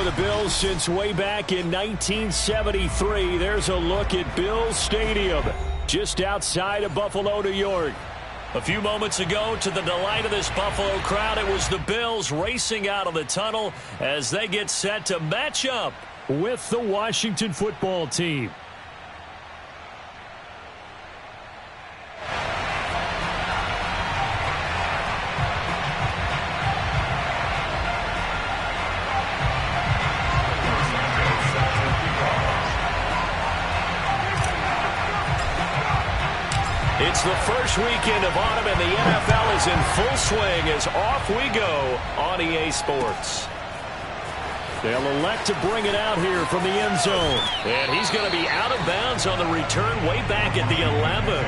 with the Bills since way back in 1973. There's a look at Bills Stadium, just outside of Buffalo, New York. A few moments ago, to the delight of this Buffalo crowd, it was the Bills racing out of the tunnel as they get set to match up with the Washington football team. It's the first weekend of autumn, and the NFL is in full swing as off we go on EA Sports. They'll elect to bring it out here from the end zone. And he's going to be out of bounds on the return way back at the 11.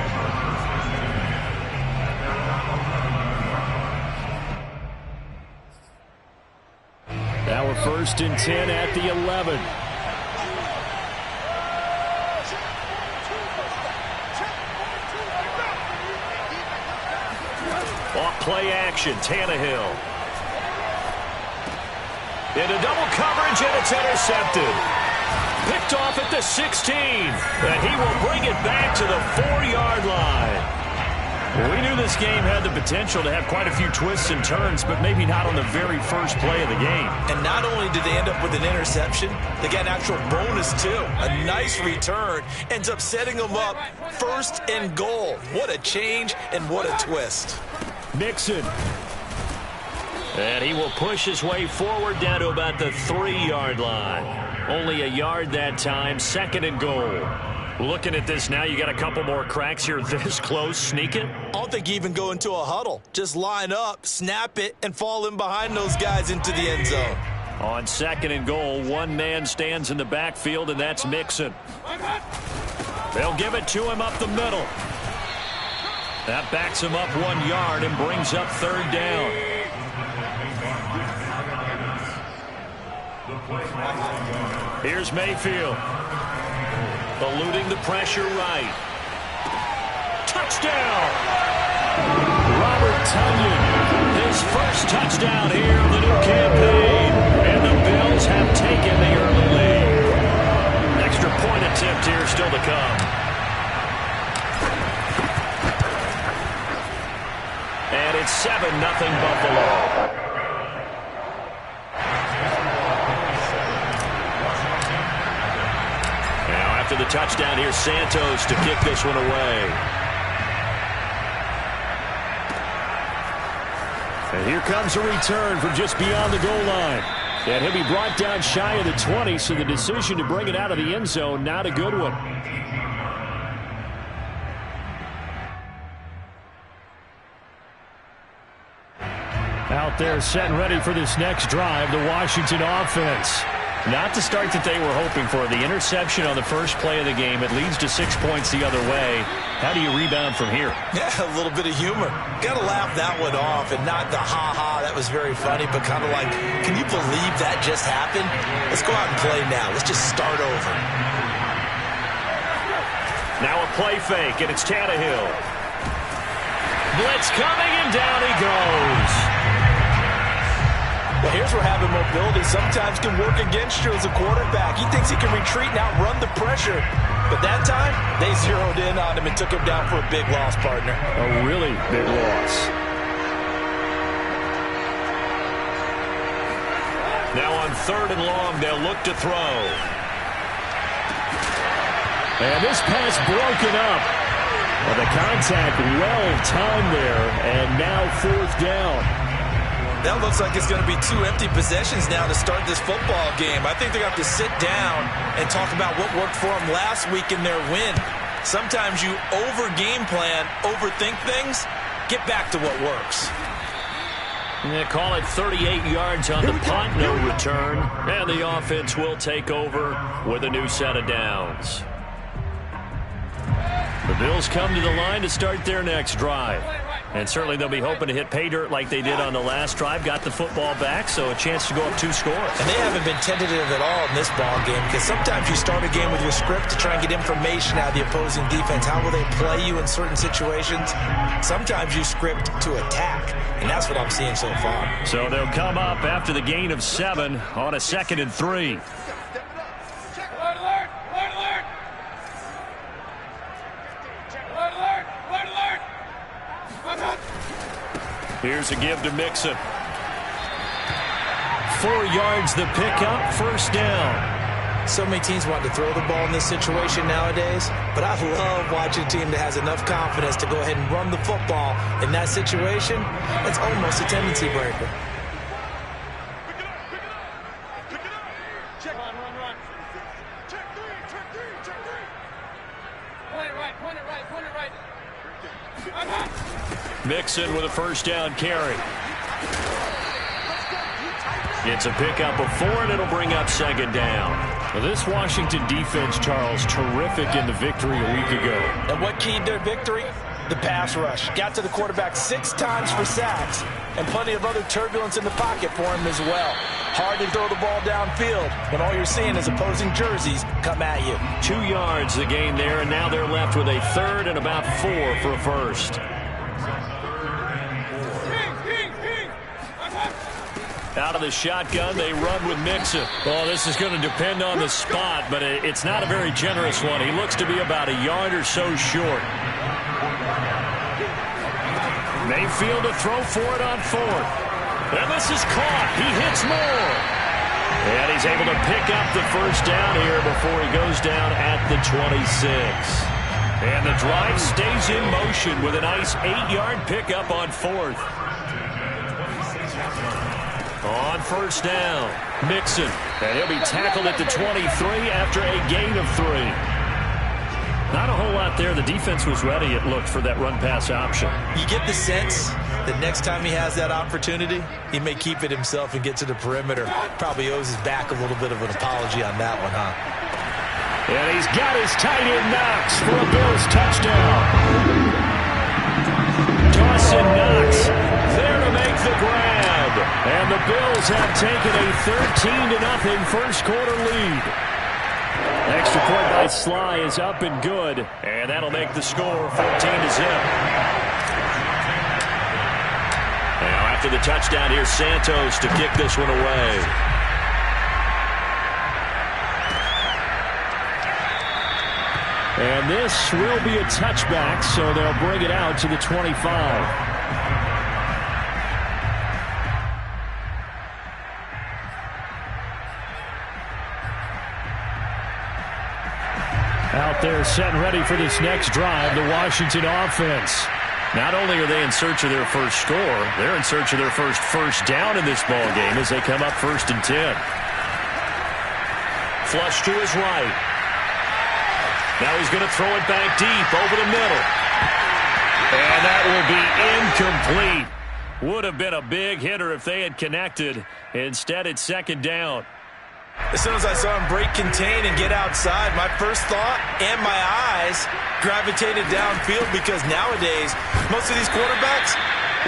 Now we're 1st and 10 at the 11. Off play action, Tannehill. Into double coverage, and it's intercepted. Picked off at the 16, and he will bring it back to the 4-yard line. We knew this game had the potential to have quite a few twists and turns, but maybe not on the very first play of the game. And not only did they end up with an interception, they got an actual bonus, too. A nice return ends up setting them up 1st and goal. What a change and what a twist. Mixon. And he will push his way forward down to about the 3-yard line. Only a yard that time, 2nd and goal. Looking at this now, you got a couple more cracks here this close. Sneak it? I don't think you even go into a huddle. Just line up, snap it, and fall in behind those guys into the end zone. On 2nd and goal, one man stands in the backfield, and that's Mixon. They'll give it to him up the middle. That backs him up 1 yard and brings up 3rd down. Here's Mayfield. Eluding the pressure right. Touchdown! Robert Tonyan, his first touchdown here of the new campaign. And the Bills have taken the early lead. Extra point attempt here still to come. And it's 7-0 Buffalo. Now after the touchdown, here's Santos to kick this one away. And here comes a return from just beyond the goal line. And he'll be brought down shy of the 20, so the decision to bring it out of the end zone, not a good one. Out there set and ready for this next drive, the Washington offense. Not the start that they were hoping for. The interception on the first play of the game. It leads to 6 points the other way. How do you rebound from here? Yeah, a little bit of humor. Got to laugh that one off and not the ha-ha. That was very funny, but kind of like, can you believe that just happened? Let's go out and play now. Let's just start over. Now a play fake, and it's Tannehill. Blitz coming, and down he goes. Well, here's where having mobility sometimes can work against you as a quarterback. He thinks he can retreat and outrun the pressure. But that time, they zeroed in on him and took him down for a big loss, partner. A really big loss. Now on 3rd and long, they'll look to throw. And this pass broken up. Well, the contact well-timed there, and now 4th down. That looks like it's going to be 2 empty possessions now to start this football game. I think they're going to have to sit down and talk about what worked for them last week in their win. Sometimes you over-game plan, overthink things, get back to what works. They call it 38 yards on the punt, no return. And the offense will take over with a new set of downs. The Bills come to the line to start their next drive. And certainly they'll be hoping to hit pay dirt like they did on the last drive. Got the football back, so a chance to go up 2 scores. And they haven't been tentative at all in this ball game, because sometimes you start a game with your script to try and get information out of the opposing defense. How will they play you in certain situations? Sometimes you script to attack, and that's what I'm seeing so far. So they'll come up after the gain of 7 on a 2nd and 3. Here's a give to Mixon. 4 yards the pickup, 1st down. So many teams want to throw the ball in this situation nowadays, but I love watching a team that has enough confidence to go ahead and run the football in that situation. It's almost a tendency breaker. Mixon with a 1st down carry. It's a pickup of 4, and it'll bring up 2nd down. Well, this Washington defense, Charles, terrific in the victory a week ago. And what keyed their victory? The pass rush. Got to the quarterback 6 times for sacks, and plenty of other turbulence in the pocket for him as well. Hard to throw the ball downfield when all you're seeing is opposing jerseys come at you. 2 yards the gain there, and now they're left with a 3rd and about 4 for a 1st. Out of the shotgun, they run with Mixon. Well, this is going to depend on the spot, but it's not a very generous one. He looks to be about a yard or so short. Mayfield to throw for it on 4th. And this is caught. He hits more. And he's able to pick up the 1st down here before he goes down at the 26. And the drive stays in motion with a nice 8-yard pickup on 4th. On 1st down, Mixon. And he'll be tackled at the 23 after a gain of 3. Not a whole lot there. The defense was ready, it looked, for that run-pass option. You get the sense that next time he has that opportunity, he may keep it himself and get to the perimeter. Probably owes his back a little bit of an apology on that one, huh? And he's got his tight end Knox for a Bills touchdown. Dawson Knox there to make the grab. And the Bills have taken a 13-0 first quarter lead. Extra point by Sly is up and good. And that'll make the score 14-0. Now after the touchdown, here's Santos to kick this one away. And this will be a touchback, so they'll bring it out to the 25. Out there set and ready for this next drive, the Washington offense. Not only are they in search of their first score, they're in search of their first down in this ball game as they come up 1st and 10. Flush to his right. Now he's going to throw it back deep over the middle. And that will be incomplete. Would have been a big hitter if they had connected. Instead, it's 2nd down. As soon as I saw him break contain and get outside, my first thought and my eyes gravitated downfield, because nowadays, most of these quarterbacks,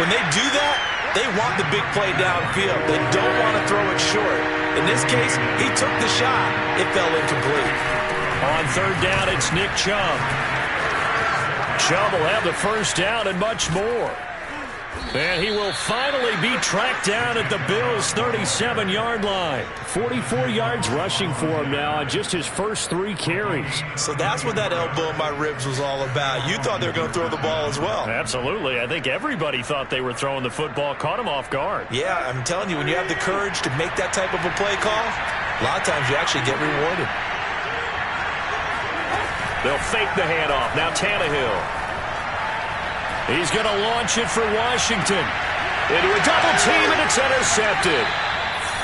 when they do that, they want the big play downfield. They don't want to throw it short. In this case, he took the shot. It fell incomplete. On 3rd down, it's Nick Chubb. Chubb will have the 1st down and much more. And he will finally be tracked down at the Bills' 37-yard line. 44 yards rushing for him now on just his first 3 carries. So that's what that elbow in my ribs was all about. You thought they were going to throw the ball as well. Absolutely. I think everybody thought they were throwing the football. Caught him off guard. Yeah, I'm telling you, when you have the courage to make that type of a play call, a lot of times you actually get rewarded. They'll fake the handoff. Now Tannehill. He's going to launch it for Washington. Into a double team, and it's intercepted.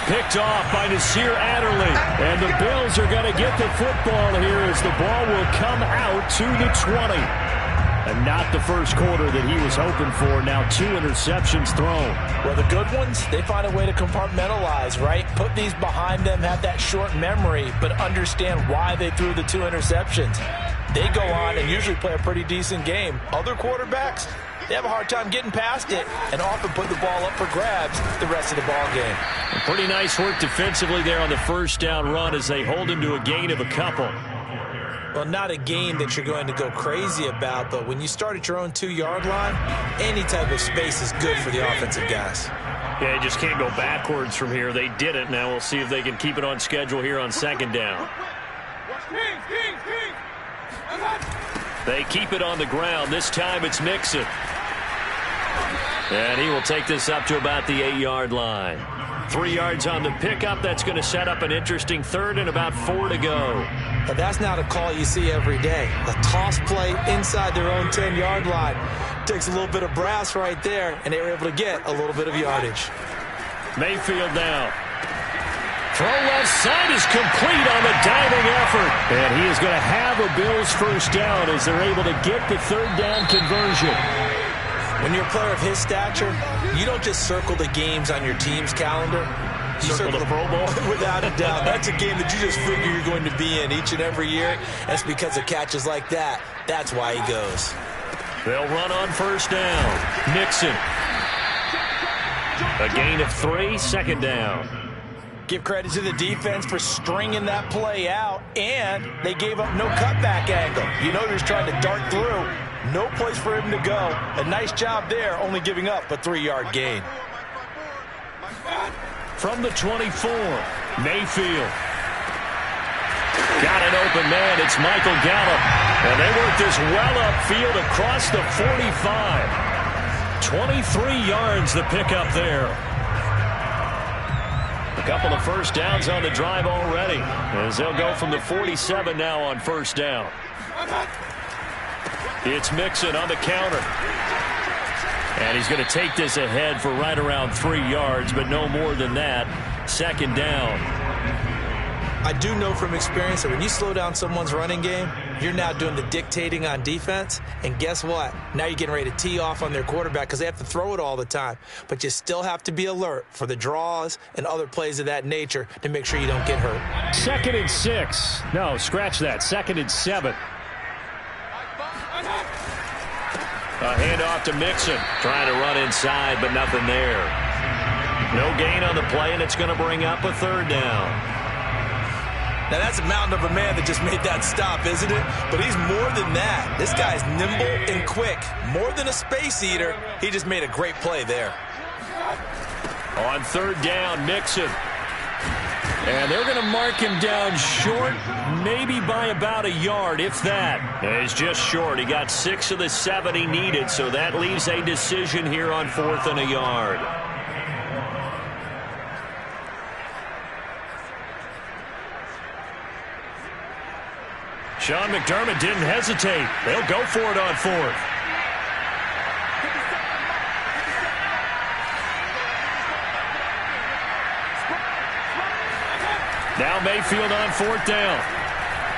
Picked off by Nasir Adderley. And the Bills are going to get the football here as the ball will come out to the 20. And not the first quarter that he was hoping for. Now 2 interceptions thrown. Well, the good ones, they find a way to compartmentalize, right? Put these behind them, have that short memory, but understand why they threw the 2 interceptions. They go on and usually play a pretty decent game. Other quarterbacks, they have a hard time getting past it and often put the ball up for grabs the rest of the ball game. Pretty nice work defensively there on the first down run as they hold him to a gain of a couple. Well, not a gain that you're going to go crazy about, but when you start at your own 2-yard line, any type of space is good for the offensive guys. Yeah, you just can't go backwards from here. They did it. Now we'll see if they can keep it on schedule here on second down. They keep it on the ground. This time it's Mixon. And he will take this up to about the 8-yard line. 3 yards on the pickup. That's going to set up an interesting third and about 4 to go. But that's not a call you see every day. A toss play inside their own 10-yard line. Takes a little bit of brass right there, and they were able to get a little bit of yardage. Mayfield now. Throw left side is complete on the diving effort. And he is going to have a Bills first down as they're able to get the third down conversion. When you're a player of his stature, you don't just circle the games on your team's calendar. You circle the Pro Bowl? Without a doubt. That's a game that you just figure you're going to be in each and every year. That's because of catches like that. That's why he goes. They'll run on first down. Mixon. A gain of 3, second down. Give credit to the defense for stringing that play out, and they gave up no cutback angle. You know he was trying to dart through. No place for him to go. A nice job there, only giving up a 3-yard gain. From the 24, Mayfield. Got an open man. It's Michael Gallup. And they work this well upfield across the 45. 23 yards the pickup there. A couple of first downs on the drive already, as they'll go from the 47 now on first down. It's Mixon on the counter. And he's going to take this ahead for right around 3 yards, but no more than that. Second down. I do know from experience that when you slow down someone's running game, you're now doing the dictating on defense. And guess what? Now you're getting ready to tee off on their quarterback because they have to throw it all the time. But you still have to be alert for the draws and other plays of that nature to make sure you don't get hurt. 2nd and 6. No, scratch that. 2nd and 7. A handoff to Mixon. Trying to run inside, but nothing there. No gain on the play, and it's going to bring up a third down. Now, that's a mountain of a man that just made that stop, isn't it? But he's more than that. This guy's nimble and quick. More than a space eater. He just made a great play there. On third down, Mixon. And they're going to mark him down short, maybe by about a yard, if that. He's just short. He got 6 of the 7 he needed, so that leaves a decision here on 4th and a yard. Sean McDermott didn't hesitate. They'll go for it on 4th. Now Mayfield on 4th down.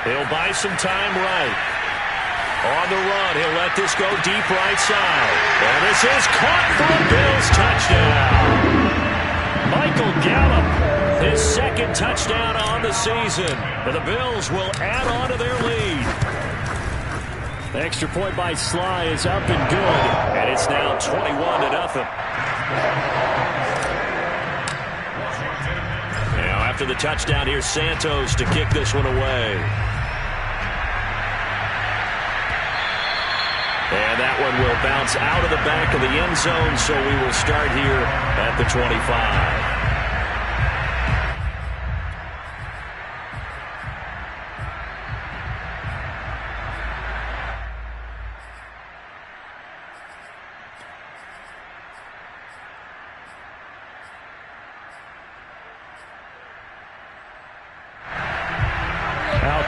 He'll buy some time right. On the run, he'll let this go deep right side. And this is caught for a Bills touchdown. Michael Gallup, his 2nd touchdown on the season. And the Bills will add on to their lead. The extra point by Sly is up and good. And it's now 21-0. After the touchdown, here's Santos to kick this one away. And that one will bounce out of the back of the end zone, so we will start here at the 25.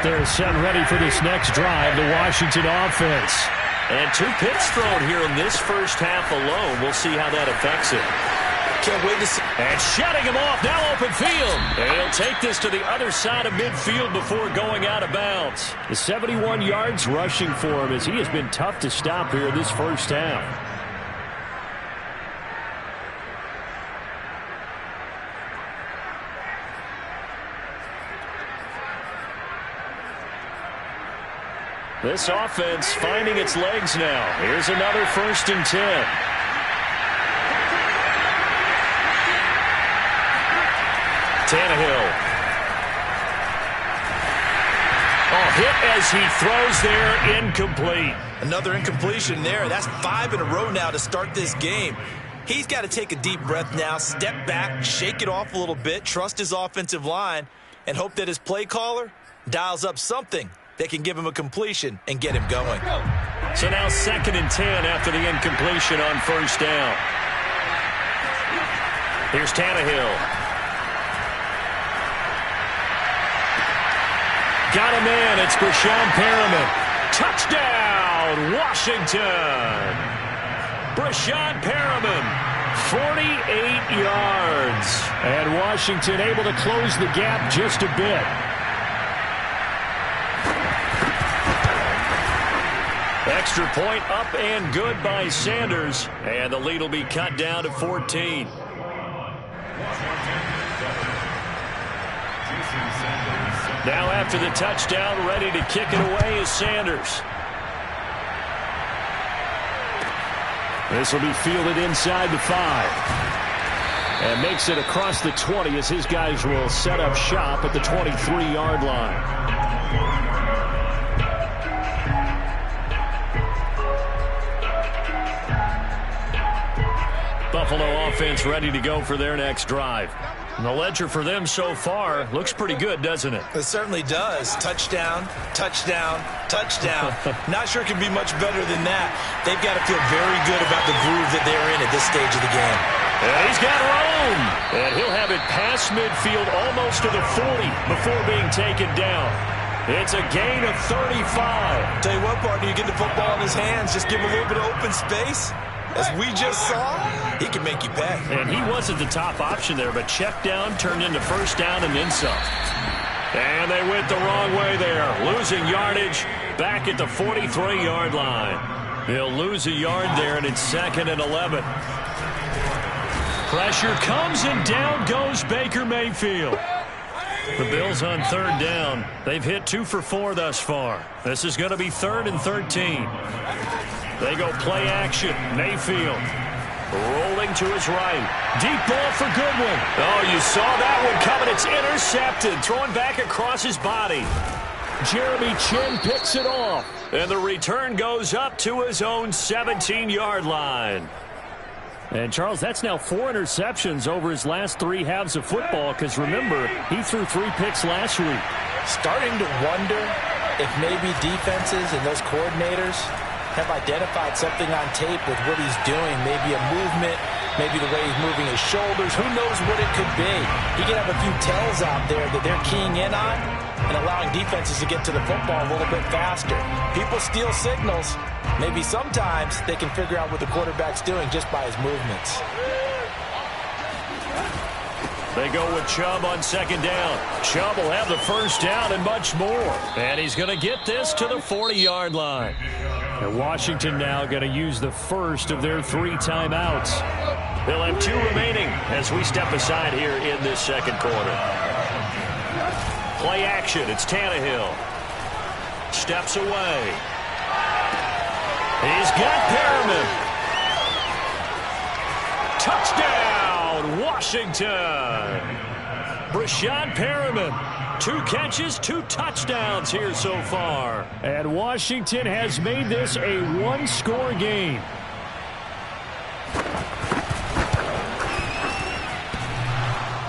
They're set ready for this next drive, the Washington offense. And 2 picks thrown here in this first half alone. We'll see how that affects it. Can't wait to see. And shutting him off, now open field. And he'll take this to the other side of midfield before going out of bounds. The 71 yards rushing for him as he has been tough to stop here this first half. This offense finding its legs now. Here's another 1st and 10. Tannehill. Oh, hit as he throws there, incomplete. Another incompletion there. That's 5 in a row now to start this game. He's got to take a deep breath now, step back, shake it off a little bit, trust his offensive line, and hope that his play caller dials up something that can give him a completion and get him going. So now 2nd and 10 after the incompletion on 1st down. Here's Tannehill. Got him in. It's Brashon Perriman. Touchdown, Washington. Brashon Perriman, 48 yards. And Washington able to close the gap just a bit. Extra point up and good by Sanders. And the lead will be cut down to 14. Now after the touchdown, ready to kick it away is Sanders. This will be fielded inside the 5. And makes it across the 20 as his guys will set up shop at the 23-yard line. Buffalo offense ready to go for their next drive. And the ledger for them so far looks pretty good, doesn't it? It certainly does. Touchdown, touchdown, touchdown. Not sure it can be much better than that. They've got to feel very good about the groove that they're in at this stage of the game. And he's got room. And he'll have it past midfield almost to the 40 before being taken down. It's a gain of 35. Tell you what, partner, you get the football in his hands, just give him a little bit of open space. As we just saw, he can make you pay. And he wasn't the top option there, but check down turned into 1st down and then some. And they went the wrong way there, losing yardage back at the 43-yard line. They'll lose a yard there, and it's 2nd and 11. Pressure comes, and down goes Baker Mayfield. The Bills on 3rd down. They've hit 2 for 4 thus far. This is going to be 3rd and 13. They go play action. Mayfield rolling to his right. Deep ball for Goodwin. Oh, you saw that one coming. It's intercepted. Throwing back across his body. Jeremy Chin picks it off. And the return goes up to his own 17-yard line. And, Charles, that's now 4 interceptions over his last 3 halves of football because, remember, he threw 3 picks last week. Starting to wonder if maybe defenses and those coordinators have identified something on tape with what he's doing. Maybe a movement, maybe the way he's moving his shoulders. Who knows what it could be? He could have a few tells out there that they're keying in on and allowing defenses to get to the football a little bit faster. People steal signals. Maybe sometimes they can figure out what the quarterback's doing just by his movements. They go with Chubb on 2nd down. Chubb will have the 1st down and much more. And he's going to get this to the 40-yard line. And Washington now going to use the first of their 3 timeouts. They'll have 2 remaining as we step aside here in this 2nd quarter. Play action. It's Tannehill. Steps away. He's got Perriman. Touchdown, Washington. Brashon Perriman. 2 catches, 2 touchdowns here so far. And Washington has made this a 1-score game.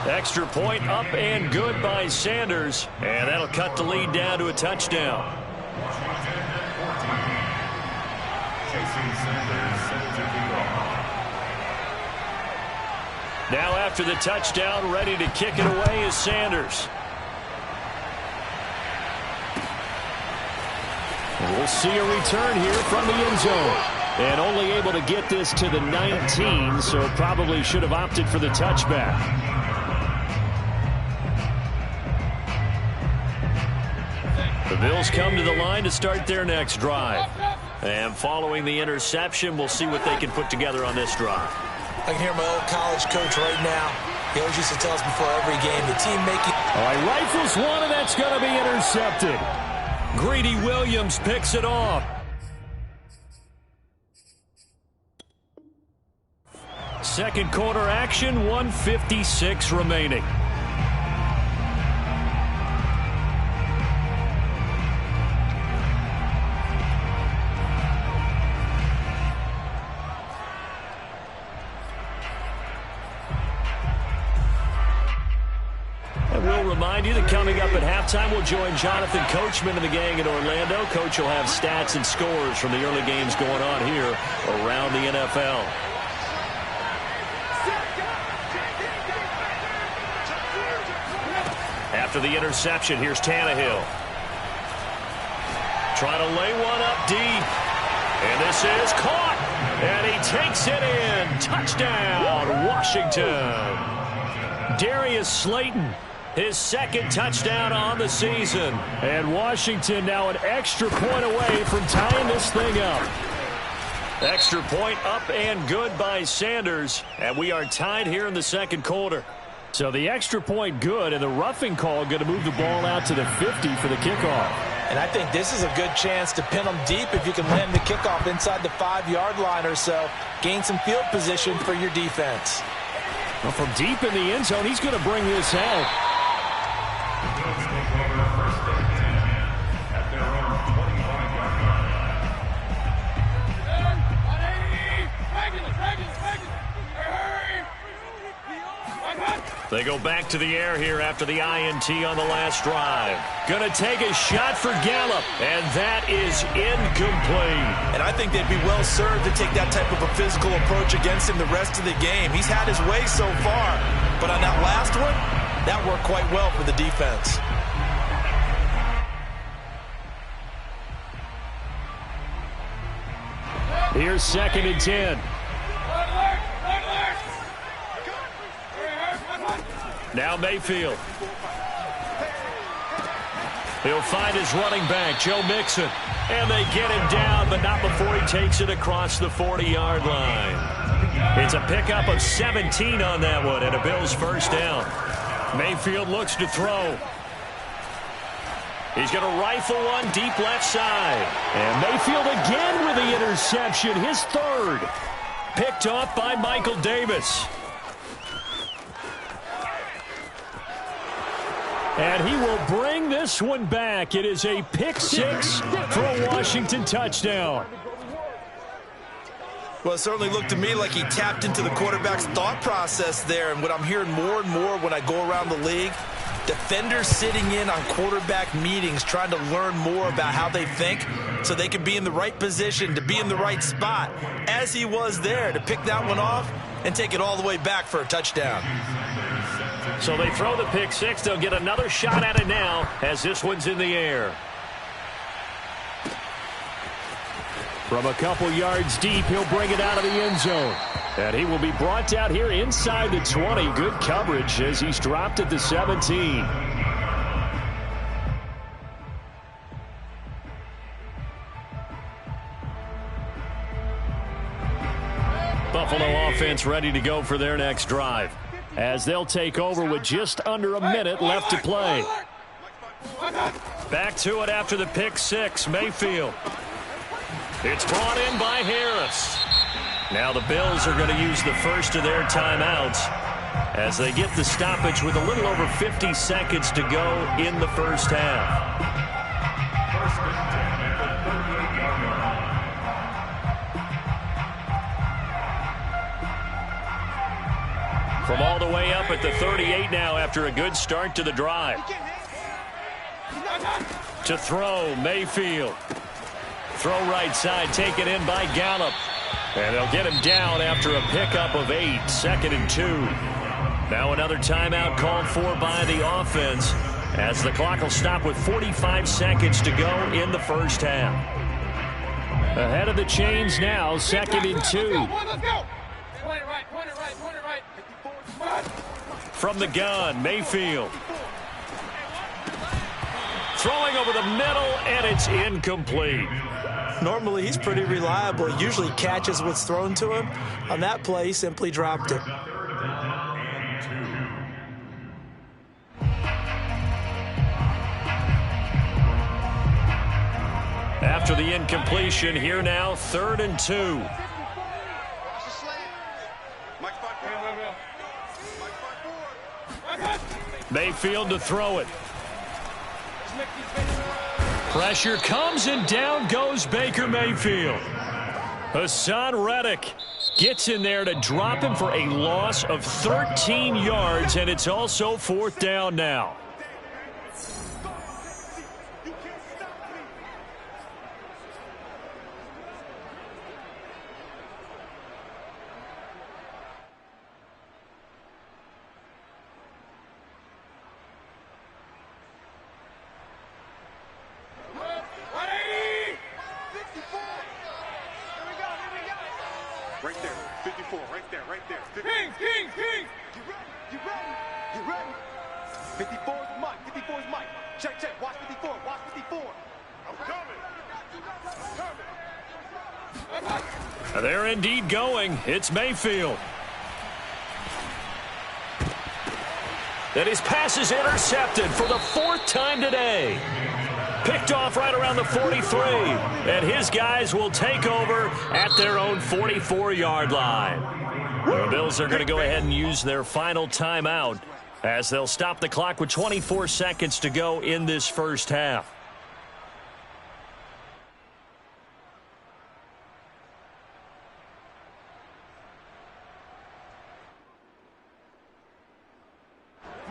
Extra point up and good by Sanders. And that'll cut the lead down to a touchdown. Now after the touchdown, ready to kick it away is Sanders. We'll see a return here from the end zone. And only able to get this to the 19, so probably should have opted for the touchback. The Bills come to the line to start their next drive. And following the interception, we'll see what they can put together on this drive. I can hear my old college coach right now. He always used to tell us before every game, the team making... All right, rifles one, and that's going to be intercepted. Greedy Williams picks it off. Second quarter action, 1:56 remaining. Remind you that coming up at halftime, we'll join Jonathan Coachman and the gang in Orlando. Coach will have stats and scores from the early games going on here around the NFL. After the interception, here's Tannehill. Trying to lay one up deep. And this is caught. And he takes it in. Touchdown, Washington. Darius Slayton, his second touchdown on the season. And Washington now an extra point away from tying this thing up. Extra point up and good by Sanders. And we are tied here in the second quarter. So the extra point good, and the roughing call going to move the ball out to the 50 for the kickoff. And I think this is a good chance to pin them deep if you can land the kickoff inside the 5-yard line or so. Gain some field position for your defense. Well, from deep in the end zone, he's going to bring this out. They go back to the air here after the INT on the last drive. Going to take a shot for Gallup, and that is incomplete. And I think they'd be well served to take that type of a physical approach against him the rest of the game. He's had his way so far, but on that last one, that worked quite well for the defense. Here's 2nd and 10. Now Mayfield. He'll find his running back, Joe Mixon. And they get him down, but not before he takes it across the 40-yard line. It's a pickup of 17 on that one, and a Bills first down. Mayfield looks to throw. He's going to rifle one deep left side. And Mayfield again with the interception, his third. Picked off by Michael Davis. And he will bring this one back. It is a pick six for a Washington touchdown. Well, it certainly looked to me like he tapped into the quarterback's thought process there. And what I'm hearing more and more when I go around the league, defenders sitting in on quarterback meetings trying to learn more about how they think so they can be in the right position, to be in the right spot, as he was there to pick that one off and take it all the way back for a touchdown. So they throw the pick six. They'll get another shot at it now as this one's in the air. From a couple yards deep, he'll bring it out of the end zone. And he will be brought down here inside the 20. Good coverage as he's dropped at the 17. Buffalo offense ready to go for their next drive, as they'll take over with just under a minute left to play. Back to it after the pick six. Mayfield. It's brought in by Harris. Now the Bills are going to use the first of their timeouts as they get the stoppage with a little over 50 seconds to go in the first half. From all the way up at the 38 now after a good start to the drive. To throw, Mayfield. Throw right side, taken in by Gallup. And they'll get him down after a pickup of 8, 2nd and 2. Now another timeout called for by the offense as the clock will stop with 45 seconds to go in the first half. Ahead of the chains now, 2nd and 2. From the gun, Mayfield. Throwing over the middle, and it's incomplete. Normally, he's pretty reliable. He usually catches what's thrown to him. On that play, he simply dropped it. after the incompletion. Here now, 3rd and 2. Mayfield to throw it. Pressure comes, and down goes Baker Mayfield. Hassan Reddick gets in there to drop him for a loss of 13 yards, and it's also 4th down now. Right there, 54, right there. King! You ready? 54 is Mike, 54 is Mike. Check, watch 54, watch 54. I'm coming. They're indeed going. It's Mayfield. And his pass is intercepted for the 4th time today. Picked off right around the 43. And his guys will take over at their own 44-yard line. The Bills are going to go ahead and use their final timeout as they'll stop the clock with 24 seconds to go in this first half.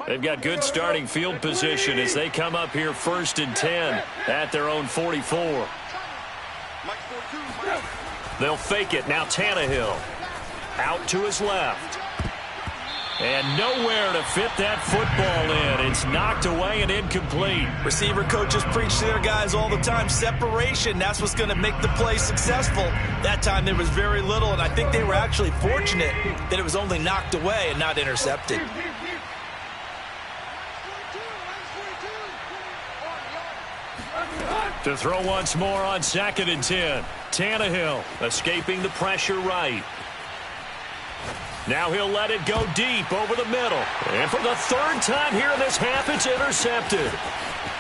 They've got good starting field position as they come up here 1st and 10 at their own 44. They'll fake it. Now Tannehill out to his left. And nowhere to fit that football in. It's knocked away and incomplete. Receiver coaches preach to their guys all the time. Separation, that's what's going to make the play successful. That time there was very little, and I think they were actually fortunate that it was only knocked away and not intercepted. To throw once more on 2nd and 10. Tannehill escaping the pressure right. Now he'll let it go deep over the middle. And for the 3rd time here in this half, it's intercepted.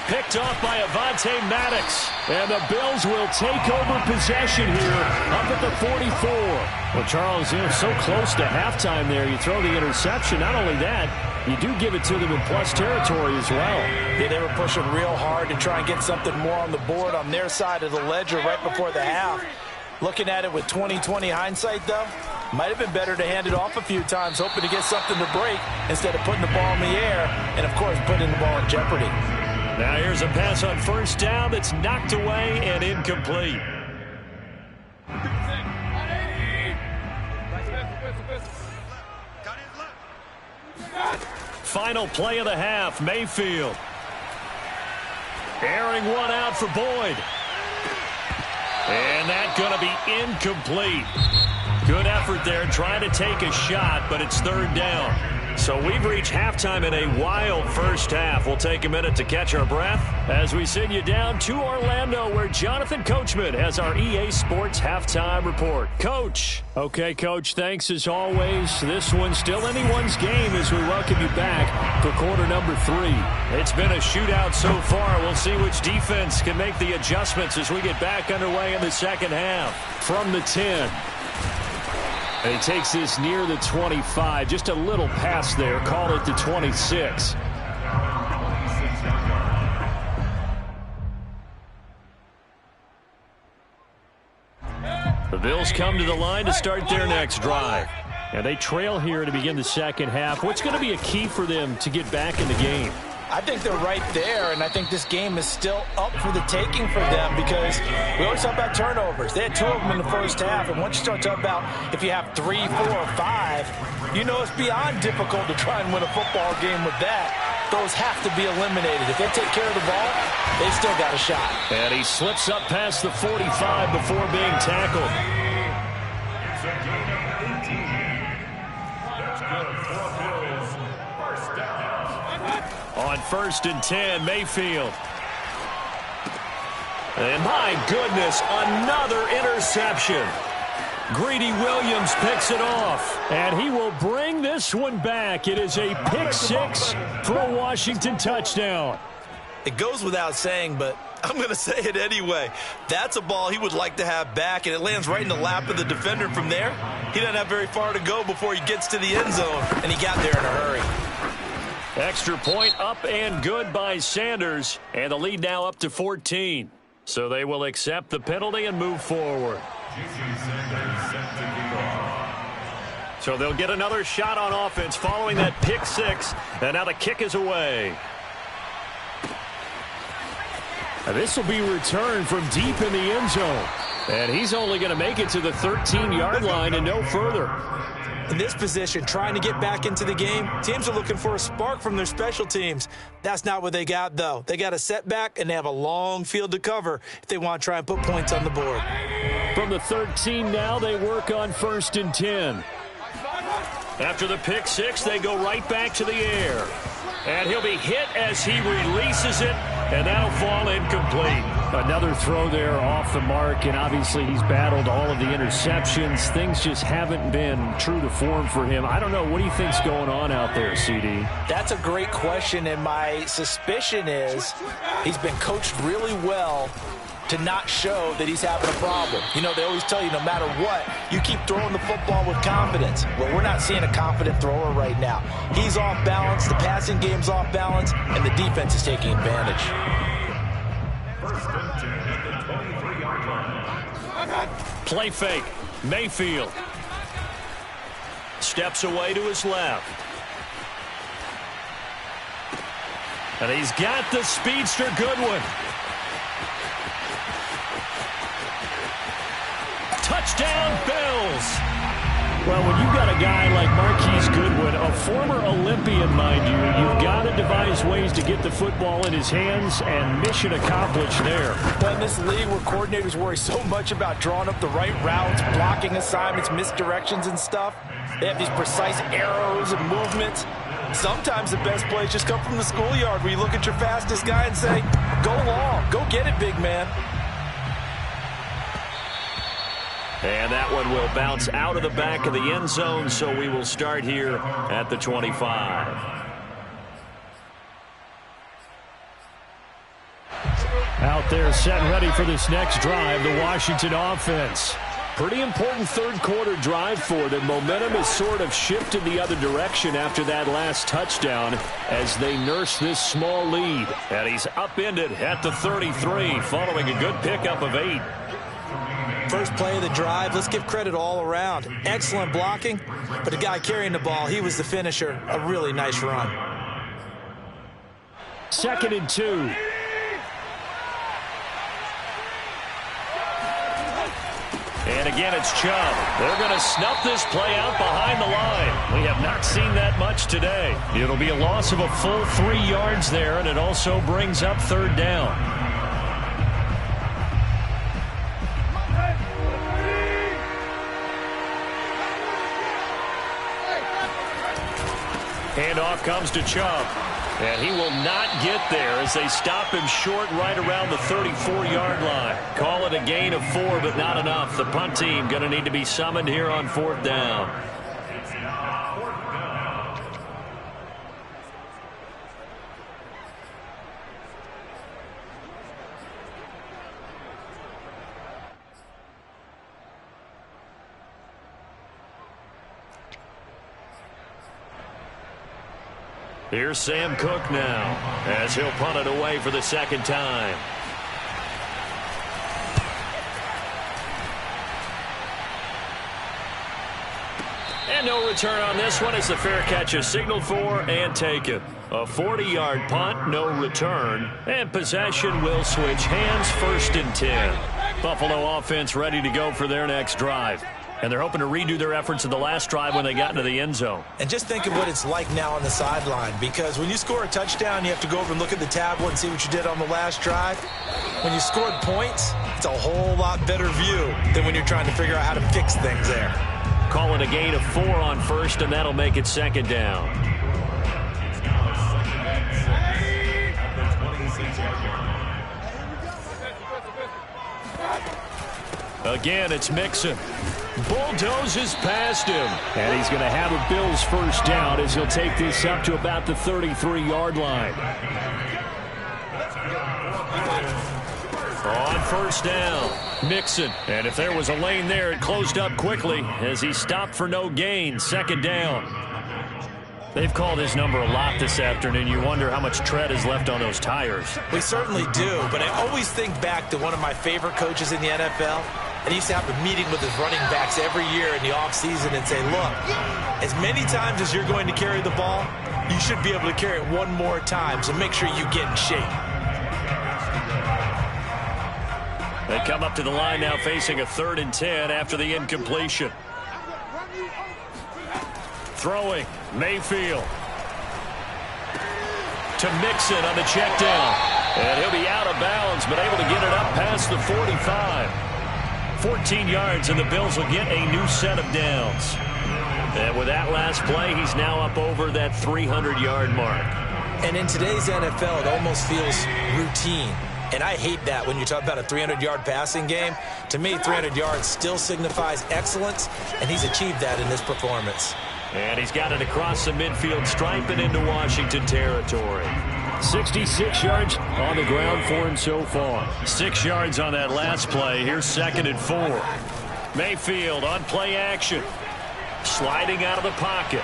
Picked off by Avonte Maddox. And the Bills will take over possession here up at the 44. Well, Charles, so close to halftime there. You throw the interception. Not only that, you do give it to them in plus territory as well. Yeah, they were pushing real hard to try and get something more on the board on their side of the ledger right before the half. Looking at it with 20/20 hindsight, though, might have been better to hand it off a few times, hoping to get something to break instead of putting the ball in the air and, of course, putting the ball in jeopardy. Now here's a pass on 1st down that's knocked away and incomplete. Final play of the half, Mayfield. Airing one out for Boyd. And that's going to be incomplete. Good effort there trying to take a shot, but it's 3rd down. So we've reached halftime in a wild first half. We'll take a minute to catch our breath as we send you down to Orlando, where Jonathan Coachman has our EA Sports Halftime Report. Coach. Okay, Coach, thanks as always. This one's still anyone's game as we welcome you back for quarter number 3. It's been a shootout so far. We'll see which defense can make the adjustments as we get back underway in the second half. From the 10. And he takes this near the 25. Just a little pass there. Call it the 26. The Bills come to the line to start their next drive. And they trail here to begin the second half. What's going to be a key for them to get back in the game? I think they're right there, and I think this game is still up for the taking for them because we always talk about turnovers. They had 2 of them in the first half, and once you start talking about if you have 3, 4, or 5, you know it's beyond difficult to try and win a football game with that. Those have to be eliminated. If they take care of the ball, they still got a shot. And he slips up past the 45 before being tackled. On 1st and 10, Mayfield. And my goodness, another interception. Greedy Williams picks it off. And he will bring this one back. It is a pick 6 for a Washington touchdown. It goes without saying, but I'm going to say it anyway. That's a ball he would like to have back, and it lands right in the lap of the defender from there. He doesn't have very far to go before he gets to the end zone, and he got there in a hurry. Extra point up and good by Sanders, and the lead now up to 14. So they will accept the penalty and move forward. So they'll get another shot on offense following that pick six, and now the kick is away. This will be returned from deep in the end zone. And he's only going to make it to the 13-yard line and no further. In this position, trying to get back into the game, teams are looking for a spark from their special teams. That's not what they got, though. They got a setback, and they have a long field to cover if they want to try and put points on the board. From the 13 now, they work on 1st and 10. After the pick six, they go right back to the air. And he'll be hit as he releases it, and that'll fall incomplete. Another throw there off the mark, and obviously he's battled all of the interceptions. Things just haven't been true to form for him. I don't know. What do you think's going on out there, CD? That's a great question, and my suspicion is he's been coached really well to not show that he's having a problem. You know, they always tell you no matter what, you keep throwing the football with confidence. Well, we're not seeing a confident thrower right now. He's off balance, the passing game's off balance, and the defense is taking advantage. Play fake. Mayfield steps away to his left. And he's got the speedster Goodwin. Touchdown, Bills. Well, when you've got a guy like Marquise Goodwin, a former Olympian, mind you, you've got to devise ways to get the football in his hands, and mission accomplished there. Well, in this league where coordinators worry so much about drawing up the right routes, blocking assignments, misdirections and stuff, they have these precise arrows and movements. Sometimes the best plays just come from the schoolyard where you look at your fastest guy and say, go long, go get it, big man. And that one will bounce out of the back of the end zone, so we will start here at the 25. Out there set and ready for this next drive, the Washington offense. Pretty important third quarter drive for them. Momentum has sort of shifted the other direction after that last touchdown as they nurse this small lead. And he's upended at the 33 following a good pickup of 8. First play of the drive, let's give credit all around. Excellent blocking, but the guy carrying the ball, he was the finisher. A really nice run. 2nd and 2. And again, it's Chubb. They're going to snuff this play out behind the line. We have not seen that much today. It'll be a loss of a full 3 yards there, and it also brings up 3rd down. Handoff comes to Chubb. And he will not get there as they stop him short right around the 34-yard line. Call it a gain of 4, but not enough. The punt team going to need to be summoned here on 4th down. Here's Sam Cook now as he'll punt it away for the 2nd time. And no return on this one as the fair catch is signaled for and taken. A 40-yard punt, no return, and possession will switch hands. 1st and 10. Buffalo offense ready to go for their next drive. And they're hoping to redo their efforts in the last drive when they got into the end zone. And just think of what it's like now on the sideline, because when you score a touchdown, you have to go over and look at the tablet and see what you did on the last drive. When you scored points, it's a whole lot better view than when you're trying to figure out how to fix things there. Call it a gain of 4 on 1st, and that'll make it 2nd down. Again, it's Mixon. Bulldozes past him. And he's going to have a Bills 1st down as he'll take this up to about the 33-yard line. On first down, Mixon. And if there was a lane there, it closed up quickly as he stopped for no gain. Second down. They've called his number a lot this afternoon. You wonder how much tread is left on those tires. We certainly do, but I always think back to one of my favorite coaches in the NFL. And he used to have a meeting with his running backs every year in the offseason and say, look, as many times as you're going to carry the ball, you should be able to carry it one more time, so make sure you get in shape. They come up to the line now facing a 3rd and 10 after the incompletion. Throwing, Mayfield. To Mixon on the check down. And he'll be out of bounds, but able to get it up past the 45. 14 yards, and the Bills will get a new set of downs. And with that last play, he's now up over that 300-yard mark. And in today's NFL, it almost feels routine. And I hate that when you talk about a 300-yard passing game. To me, 300 yards still signifies excellence, and he's achieved that in this performance. And he's got it across the midfield stripe and into Washington territory. 66 yards on the ground for him so far. 6 yards on that last play. Here's 2nd and 4. Mayfield on play action. Sliding out of the pocket.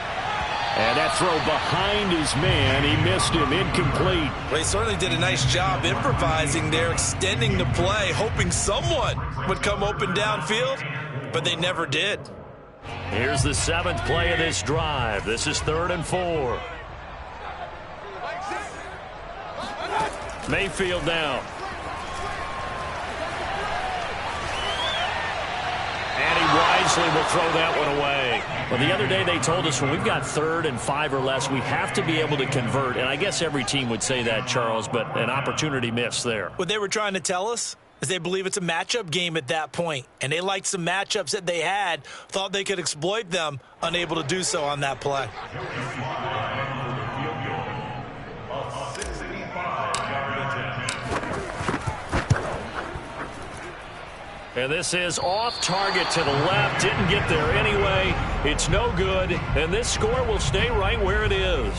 And that throw behind his man. He missed him. Incomplete. Well, he certainly did a nice job improvising there, extending the play, hoping someone would come open downfield, but they never did. Here's the 7th play of this drive. This is 3rd and 4. Mayfield down. And he wisely will throw that one away. Well, the other day they told us when we've got 3rd and 5 or less, we have to be able to convert. And I guess every team would say that, Charles, but an opportunity missed there. What they were trying to tell us is they believe it's a matchup game at that point. And they liked some matchups that they had, thought they could exploit them, unable to do so on that play. And this is off target to the left. Didn't get there anyway. It's no good. And this score will stay right where it is.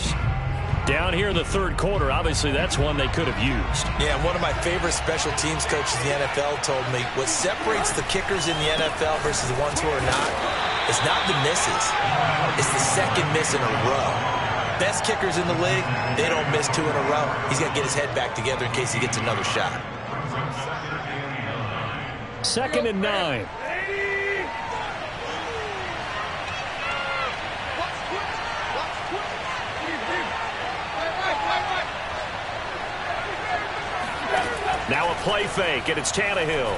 Down here in the 3rd quarter, obviously that's one they could have used. Yeah, and one of my favorite special teams coaches in the NFL told me what separates the kickers in the NFL versus the ones who are not is not the misses. It's the second miss in a row. Best kickers in the league, they don't miss 2 in a row. He's got to get his head back together in case he gets another shot. 2nd and 9. Now a play fake, and it's Tannehill.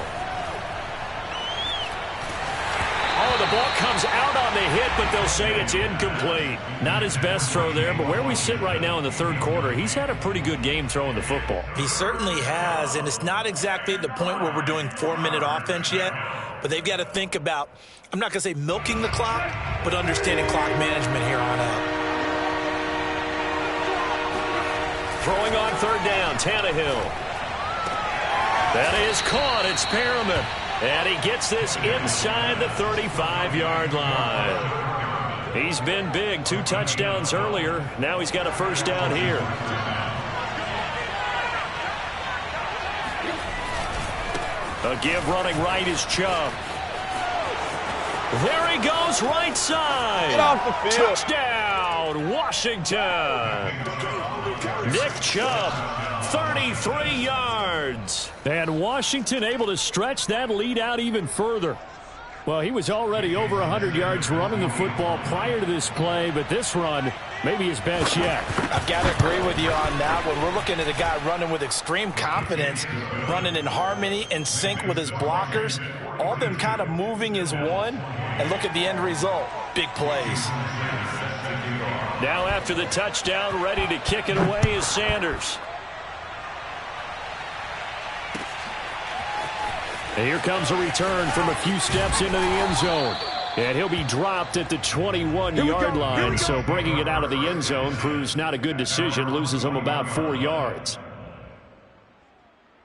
Oh, the ball comes out on the hit, but they'll say it's incomplete. Not his best throw there, but where we sit right now in the 3rd quarter, he's had a pretty good game throwing the football. He certainly has, and it's not exactly at the point where we're doing 4-minute offense yet, but they've got to think about, I'm not going to say milking the clock, but understanding clock management here on out. Throwing on 3rd down, Tannehill. That is caught. It's Perriman. And he gets this inside the 35-yard line. He's been big. 2 touchdowns earlier. Now he's got a 1st down here. A give running right is Chubb. There he goes, right side. Get off the field. Touchdown, Washington. Nick Chubb, 33 yards. And Washington able to stretch that lead out even further. Well, he was already over 100 yards running the football prior to this play, but this run may be his best yet. I've got to agree with you on that one. We're looking at a guy running with extreme confidence, running in harmony and sync with his blockers. All of them kind of moving as one, and look at the end result. Big plays. Now after the touchdown, ready to kick it away is Sanders. And here comes a return from a few steps into the end zone. And he'll be dropped at the 21-yard line, so bringing it out of the end zone proves not a good decision, loses him about 4 yards.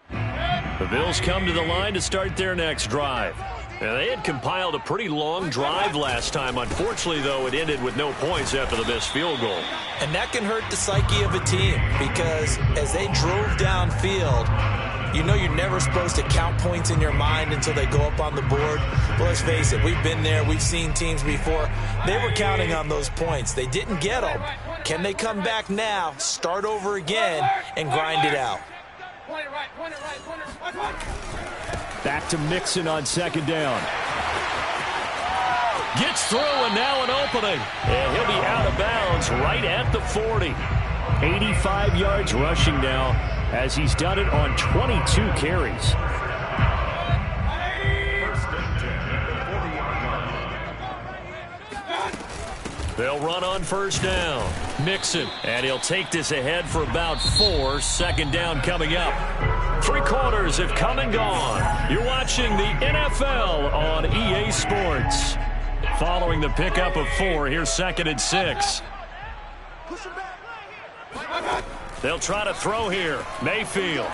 The Bills come to the line to start their next drive. And they had compiled a pretty long drive last time. Unfortunately, though, it ended with no points after the missed field goal. And that can hurt the psyche of a team because as they drove downfield, You know you're never supposed to count points in your mind until they go up on the board. But let's face it, we've been there. We've seen teams before. They were counting on those points. They didn't get them. Can they come back now, start over again, and grind it out? Back to Mixon on second down. Gets through, and now an opening. And he'll be out of bounds right at the 40. 85 yards rushing now, as he's done it on 22 carries. They'll run on first down. Mixon, and he'll take this ahead for about 4. Second down coming up. 3 quarters have come and gone. You're watching the NFL on EA Sports. Following the pickup of 4, here's 2nd and 6. They'll try to throw here. Mayfield.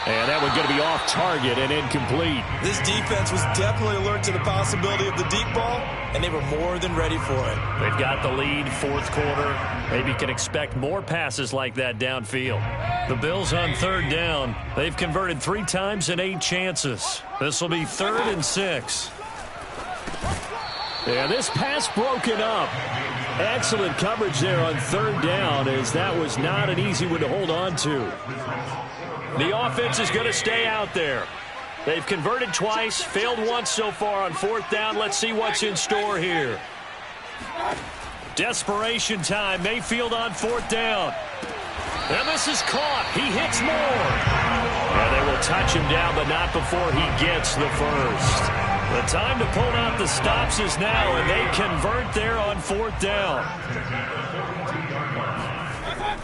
And that one's going to be off target and incomplete. This defense was definitely alert to the possibility of the deep ball, and they were more than ready for it. They've got the lead, 4th quarter. Maybe can expect more passes like that downfield. The Bills on 3rd down. They've converted 3 times in 8 chances. This will be 3rd and 6. Yeah, this pass broken up. Excellent coverage there on 3rd down, as that was not an easy one to hold on to. The offense is going to stay out there. They've converted twice, failed once so far on 4th down. Let's see what's in store here. Desperation time. Mayfield on 4th down. And this is caught. He hits more. And they will touch him down, but not before he gets the first. The time to pull out the stops is now, and they convert there on 4th down.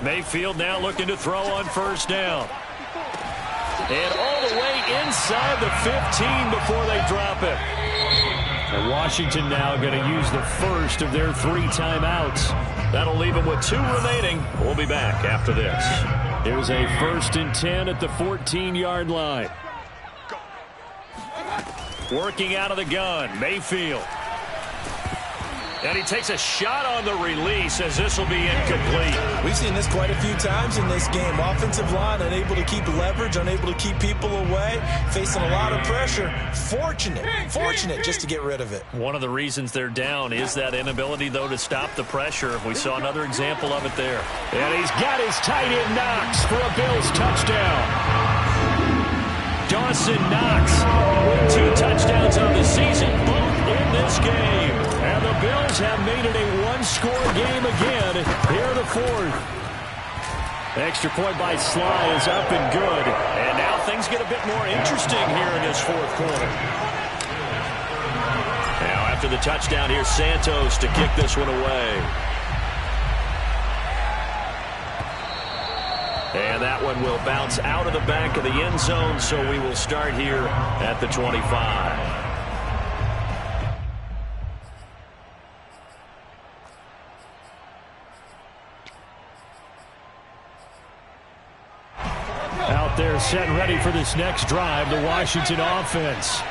Mayfield now looking to throw on first down. And all the way inside the 15 before they drop it. And Washington now going to use the first of their 3 timeouts. That'll leave them with 2 remaining. We'll be back after this. Here's a 1st and 10 at the 14-yard line. Working out of the gun, Mayfield. And he takes a shot on the release, as this will be incomplete. We've seen this quite a few times in this game. Offensive line unable to keep leverage, unable to keep people away, facing a lot of pressure. Fortunate just to get rid of it. One of the reasons they're down is that inability, though, to stop the pressure. We saw another example of it there. And he's got his tight end Knox for a Bills touchdown. Dawson Knox with 2 touchdowns on the season, both in this game. And the Bills have made it a 1-score game again. Here the 4th. Extra point by Sly is up and good. And now things get a bit more interesting here in this 4th quarter. Now after the touchdown, here's Santos to kick this one away. And that one will bounce out of the back of the end zone, so we will start here at the 25. Out there set and ready for this next drive, the Washington offense.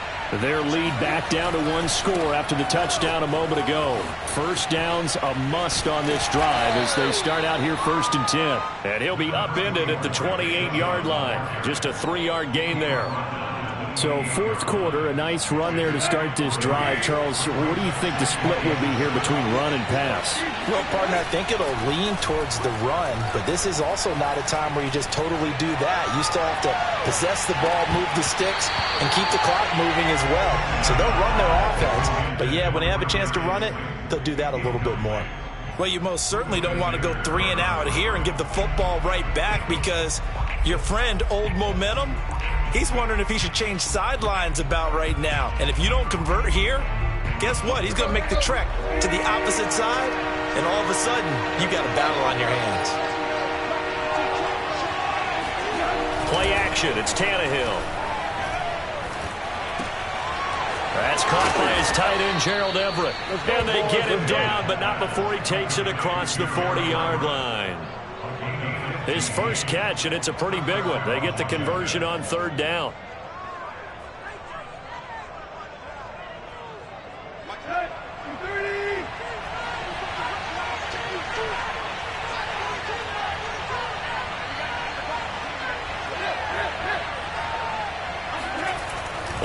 Their lead back down to 1 score after the touchdown a moment ago. First down's a must on this drive as they start out here 1st and 10. And he'll be upended at the 28-yard line. Just a 3-yard gain there. So 4th quarter, a nice run there to start this drive. Charles, what do you think the split will be here between run and pass? Well, partner, I think it'll lean towards the run, but this is also not a time where you just totally do that. You still have to possess the ball, move the sticks, and keep the clock moving as well. So they'll run their offense, but yeah, when they have a chance to run it, they'll do that a little bit more. Well, you most certainly don't want to go 3 and out here and give the football right back, because your friend, Old Momentum, he's wondering if he should change sidelines about right now. And if you don't convert here, guess what? He's going to make the trek to the opposite side, and all of a sudden, you got a battle on your hands. Play action. It's Tannehill. That's caught by his tight end, Gerald Everett. And they get him down, but not before he takes it across the 40-yard line. His first catch, and it's a pretty big one. They get the conversion on 3rd down.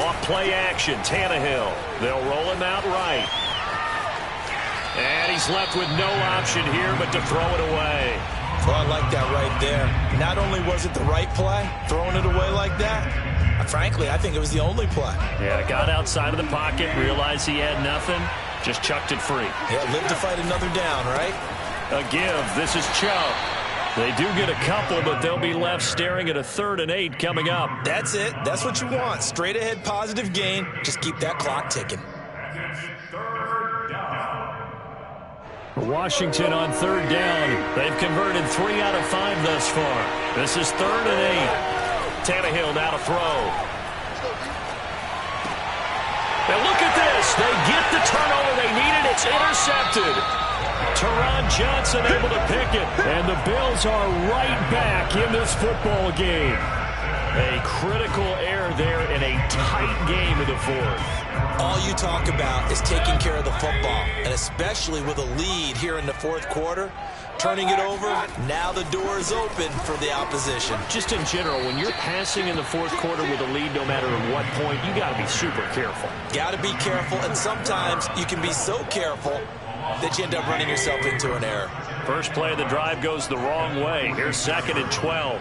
Off play action, Tannehill. They'll roll him out right. And he's left with no option here but to throw it away. Well, I like that right there. Not only was it the right play, throwing it away like that, frankly, I think it was the only play. Yeah, got outside of the pocket, realized he had nothing, just chucked it free. Yeah, live to fight another down, right? A give. This is Chubb. They do get a couple, but they'll be left staring at a 3rd and 8 coming up. That's it. That's what you want. Straight ahead positive gain. Just keep that clock ticking. Washington on 3rd down. They've converted 3 out of 5 thus far. This is 3rd and 8. Tannehill now to throw. And look at this. They get the turnover they needed. It's intercepted. Teron Johnson able to pick it. And the Bills are right back in this football game. A critical error there in a tight game in the 4th. All you talk about is taking care of the football, and especially with a lead here in the 4th quarter, turning it over, now the door is open for the opposition. Just in general, when you're passing in the 4th quarter with a lead, no matter at what point, you got to be super careful. Got to be careful, and sometimes you can be so careful that you end up running yourself into an error. First play of the drive goes the wrong way. Here's 2nd and 12.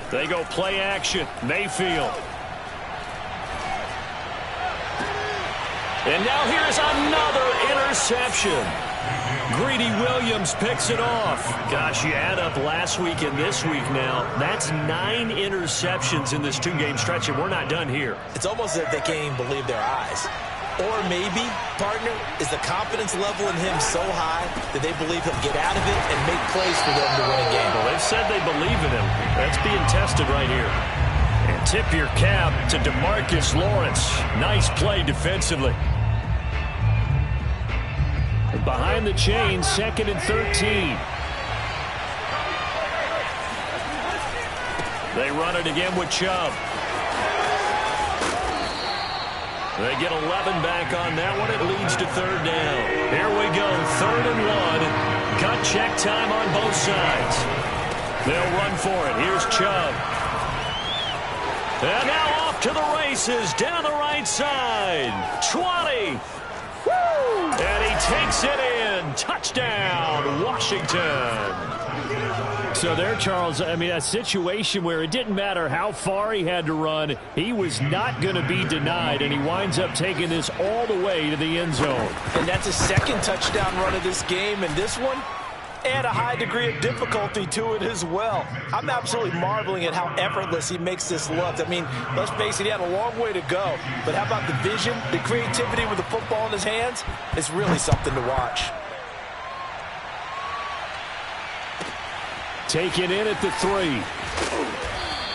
They go play action. Mayfield. And now here's another interception. Greedy Williams picks it off. Gosh, you add up last week and this week now. That's 9 interceptions in this 2-game stretch, and we're not done here. It's almost as if they can't even believe their eyes. Or maybe, partner, is the confidence level in him so high that they believe he'll get out of it and make plays for them to win a game. Well, they've said they believe in him. That's being tested right here. And tip your cap to DeMarcus Lawrence. Nice play defensively. Behind the chain, 2nd and 13. They run it again with Chubb. They get 11 back on that one. It leads to 3rd down. Here we go, 3rd and 1. Cut check time on both sides. They'll run for it. Here's Chubb. And now off to the races, down the right side. 20. And he takes it in. Touchdown, Washington. So there, Charles, I mean, a situation where it didn't matter how far he had to run, he was not going to be denied, and he winds up taking this all the way to the end zone. And that's his 2nd touchdown run of this game, and this one, add a high degree of difficulty to it as well. I'm absolutely marveling at how effortless he makes this look. I mean, let's face it, he had a long way to go. But how about the vision, the creativity with the football in his hands? It's really something to watch. Taken in at the 3.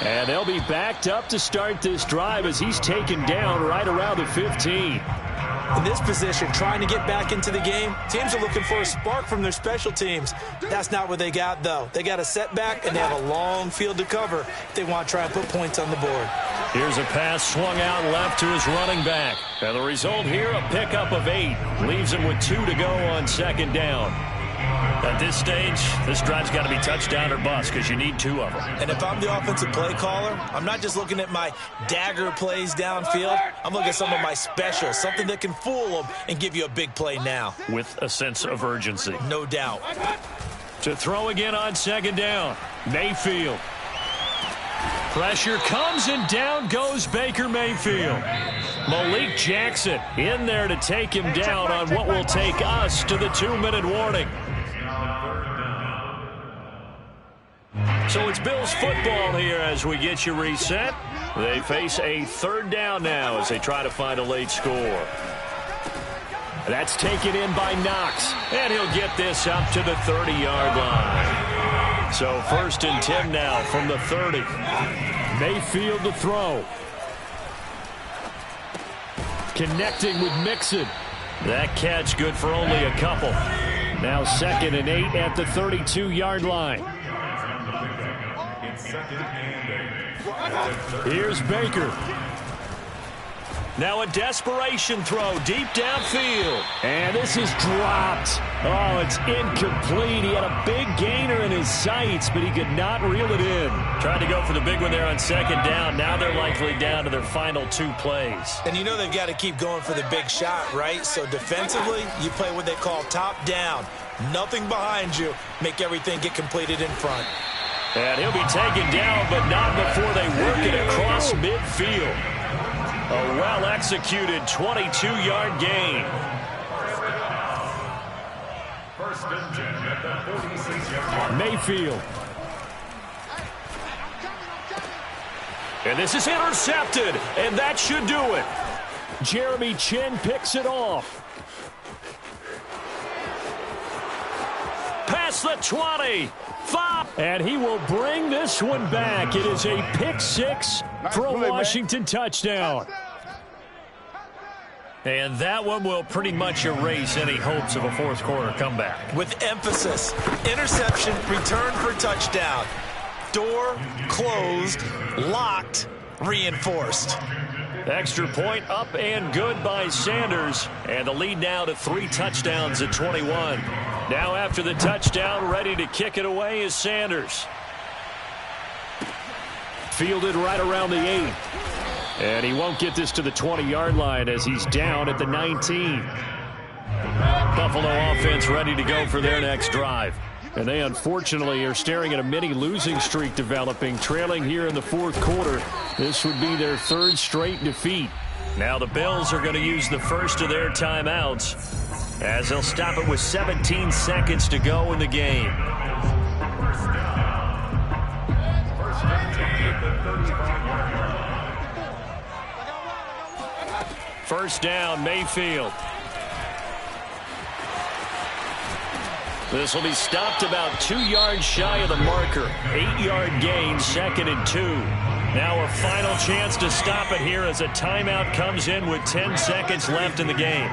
And they'll be backed up to start this drive as he's taken down right around the 15. In this position, trying to get back into the game, teams are looking for a spark from their special teams. That's not what they got, though. They got a setback, and they have a long field to cover if they want to try and put points on the board. Here's a pass swung out left to his running back. And the result here, a pickup of 8. Leaves him with 2 to go on 2nd down. At this stage, this drive's got to be touchdown or bust because you need 2 of them. And if I'm the offensive play caller, I'm not just looking at my dagger plays downfield. I'm looking at some of my specials, something that can fool them and give you a big play now. With a sense of urgency. No doubt. To throw again on 2nd down, Mayfield. Pressure comes and down goes Baker Mayfield. Malik Jackson in there to take him down on what will take us to the 2-minute warning. So it's Bills football here as we get you reset. They face a 3rd down now as they try to find a late score. That's taken in by Knox, and he'll get this up to the 30-yard line. So 1st and 10 now from the 30. Mayfield to throw. Connecting with Mixon. That catch good for only a couple. Now 2nd and 8 at the 32-yard line. Here's Baker. Now a desperation throw deep downfield. And this is dropped. Oh, it's incomplete. He had a big gainer in his sights, but he could not reel it in. Tried to go for the big one there on second down. Now they're likely down to their final 2 plays. And you know they've got to keep going for the big shot, right? So defensively, you play what they call top down. Nothing behind you. Make everything get completed in front. And he'll be taken down, but not before they work it across midfield. A well-executed 22-yard gain. Mayfield. And this is intercepted, and that should do it. Jeremy Chin picks it off. Past the 20. 5. And he will bring this one back. It is a pick-6 for a Washington touchdown. And that one will pretty much erase any hopes of a fourth-quarter comeback. With emphasis, interception, return for touchdown. Door closed, locked, reinforced. Extra point up and good by Sanders. And the lead now to 3 touchdowns at 21. Now after the touchdown, ready to kick it away is Sanders. Fielded right around the 8. And he won't get this to the 20-yard line as he's down at the 19. Buffalo offense ready to go for their next drive. And they unfortunately are staring at a mini losing streak developing, trailing here in the 4th quarter. This would be their 3rd straight defeat. Now the Bills are going to use the first of their timeouts as they'll stop it with 17 seconds to go in the game. First down, Mayfield. This will be stopped about 2 yards shy of the marker. 8-yard gain, 2nd and 2. Now a final chance to stop it here as a timeout comes in with 10 seconds left in the game.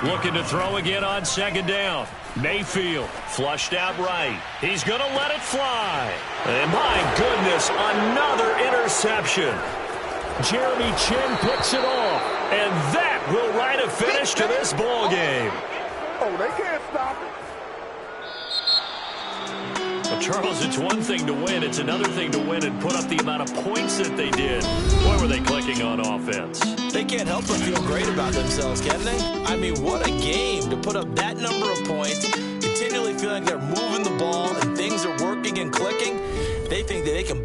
Looking to throw again on 2nd down. Mayfield flushed out right. He's going to let it fly. And my goodness, another interception. Jeremy Chin picks it off. And that will write a finish to this ball game. Oh, they can't stop it. Well, Charles, it's one thing to win. It's another thing to win and put up the amount of points that they did. Boy, were they clicking on offense. They can't help but feel great about themselves, can they? I mean, what a game to put up that number of points, continually feeling like they're moving the ball and things are working and clicking. They think that they can